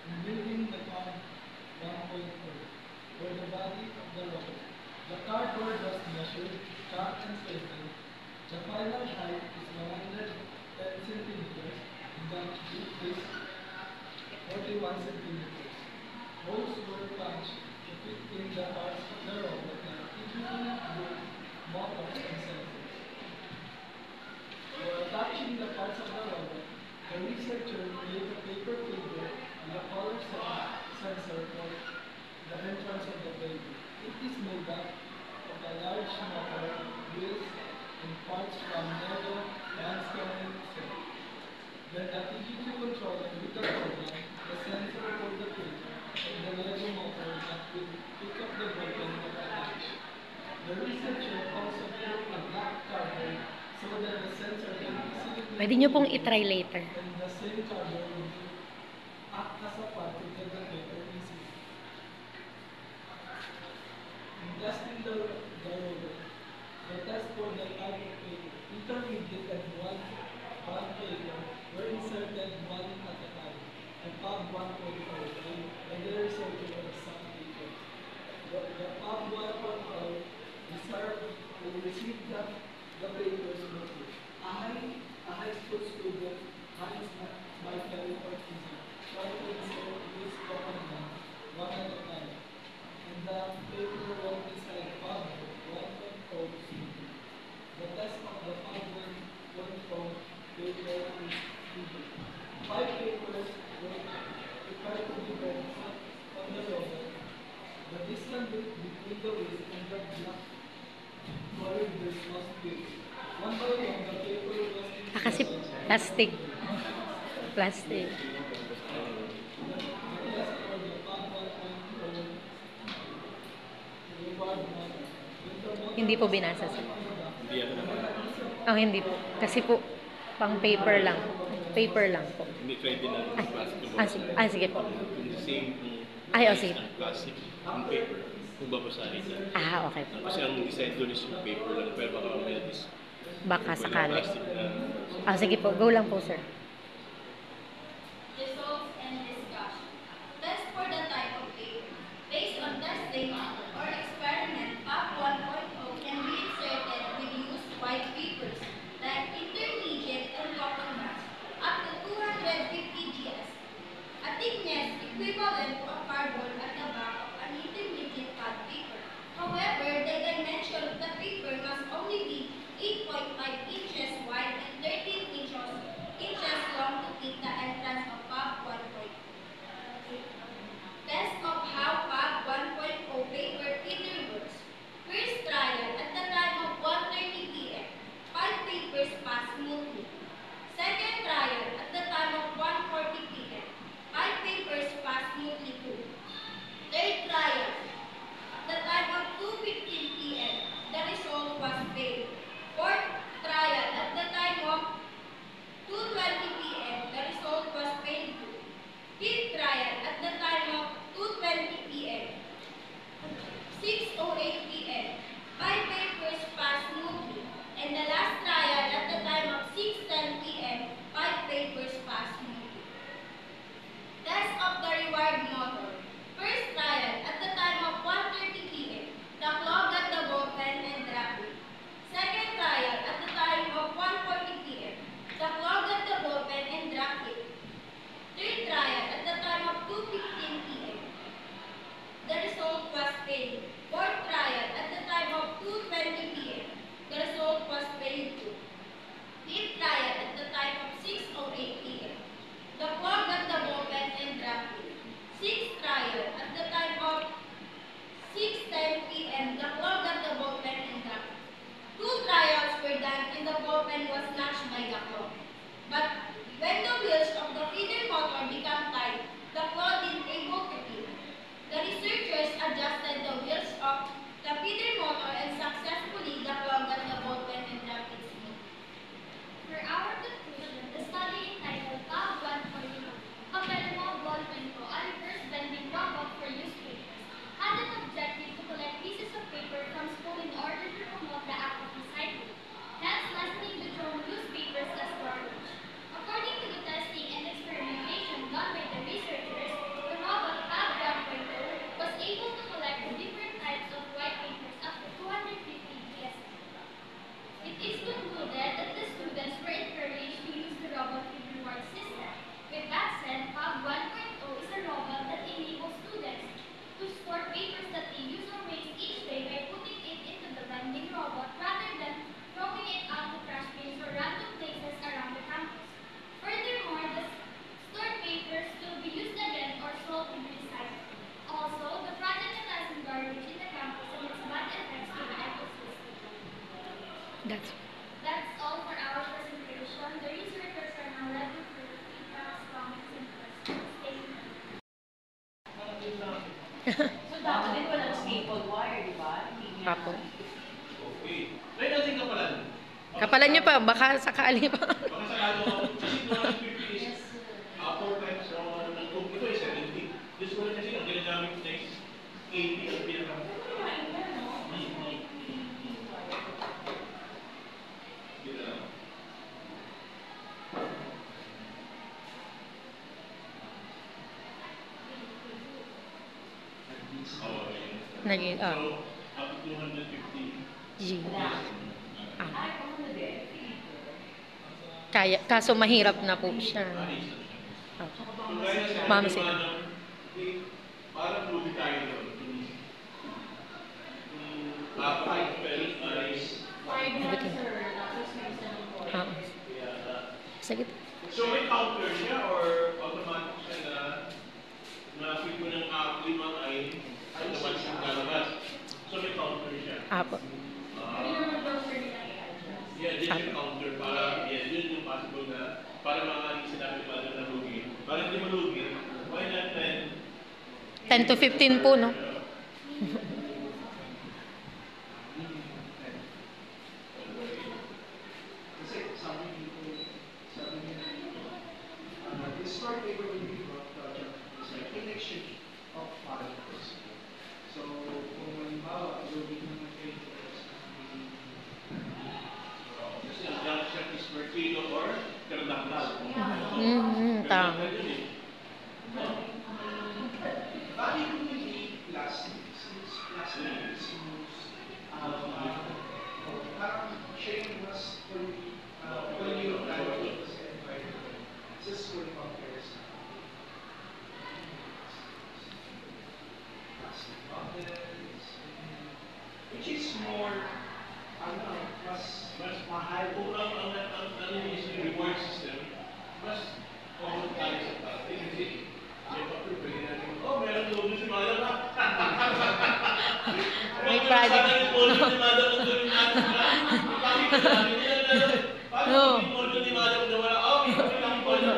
in building the card 1.4, for the body of the rocket. The cardboard was measured, cut, and pasted. The final height is 110 centimeters, and the width is 41 centimeters. Holes were punched to fit in the parts of the robot like interconnect with motors and sensors. For attaching the parts of the robot, the researcher made a paper cable and a color sensor for the entrance of the cable. It is made up of a large motor, wheels, and parts from Lego, Lanscape, set. Then the PGQ controller with the program, the sensor for the filter, and the Lego motor that will pick up the broken attach. The researcher also built a black cardboard so that the sensor can easily Pwede nyo pong itry later. and the same cardboard will act as a part to get the paper easily. In testing the robot, the test for the type of paper, intermediate and one paper were inserted one at a time, and PUB 1.0 and the researcher of some paper. The PUB 1.0 will receive the paper smoothly. A high school student, Hans Michael Ortiz, tried to insert this command one at a time, and the paper went inside PUB 1.0 smoothly. The test of the PUB 1.0 paper is needed. 5 papers were required to be burned on the robot. The distance between the wheel and the black corridors was built. One by one, the paper was Kasi installed. plastic. Plastic. The test for the PUB 1.0 required motor. When the motor Hindi po was binasa, sir. attached on the back, Hindi ako naman. Oh, hindi po. Kasi po, pang paper lang. Paper lang po. Hindi try din natin Ay, yung plastic. sige po. Yung the same Ay, oh, sige. ng plastic, yung paper, kung babasahin na. Okay po. Kasi ang design doon is yung paper lang, pero baka may is Baka sakali. plastic na. Sige po. Go lang po, sir. Results and discussion. Test for the type of paper. Based on testing or experiment, PUB 1.0 can be inserted with used white papers like intermediate and cotton mass up to 250 GS. A thickness equivalent to a cardboard at the back of an intermediate pad paper. However, the dimension of the paper must only be 8.5 inches wide and 13 inches So dapat din walang staple wire, di ba? Hindi niya- Apo. Okay. May natin kapalan. Kapalan nyo pa, baka sakali pa. Baka sakalo ako. Kasi 250 is 4 times ng cook. Ito ay 70. This one kasi ang ginagamit na is 80 ang pinaka. Naging, So, up to 250. G. Ah. Ay, ako na din. Kaya, kaso mahirap na po siya. Ah. Ma'am, sila. Parang lugi tayo doon. Five spells ay... Five na, sir. Tapos may isang four. Ah. Sige. So may counter siya or automatic siya na fit mo ng lima ay automatic siyang lalabas. So may counter siya. Apo. Hindi naman daw, sir, nila i-adjust. Yeah, dyan yung counter para, yeah, yun yung possible na para makakaling sinabi ni Mother na lugi. Para hindi malugi, why not 10 to 15 po, no? Kasi sabi niya, the store paper will be project is like connection of particles. So, kung halimbawa, loading ng papers, kasi ang junk shop is per kilo or kardakdal. Tama. bali kung hindi plastic, since plastic is most, parang siya yung mas polyurethane sa environment. Just for comparison. Plastic bottles, which is more, mas mahal. Kung ang reward system, mas common tayo sa plastic. Kasi, may papel, pwede natin, oh, meron logo si Madam ha? May project. Sana yung logo ni Madam ang gawin natin ha? Bakit ka namin nila na paano No. yung logo ni Madam na wala, oh, may papel lang yung logo.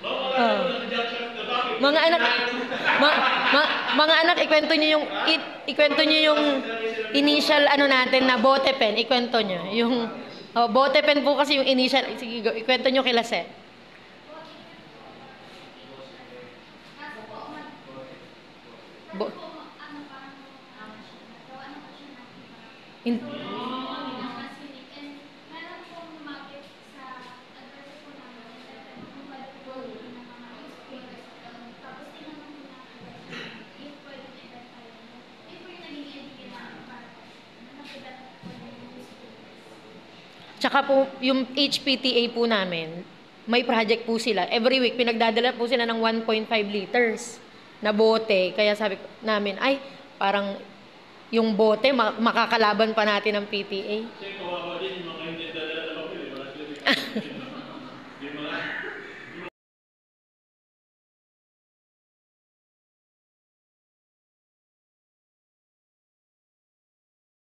No, wala naman ang junk shop na bakit? Mga anak, mga anak, ikwento niyo yung initial ano natin na bote pen, ikwento niyo. Yung bote pen po kasi yung initial, sige, ikwento niyo kila Seth. Kaso po, Bo- ano parang, gawa na po siya natin parang in- mas unique. And meron pong lumapit sa advice po namin kung pwede po ng mga newspapers. Tapos tinanong po namin if pwede i-bet tayo. Yun po yung naging idea namin para nakibet po ng newspapers. Tsaka po, yung HPTA po namin, may project po sila. Every week, pinagdadala po sila ng 1.5 liters na bote. Kaya sabi namin, ay, parang yung bote, makakalaban pa natin ng PTA. Kasi kawawa din yung mga hindi dadala na papel, wala sila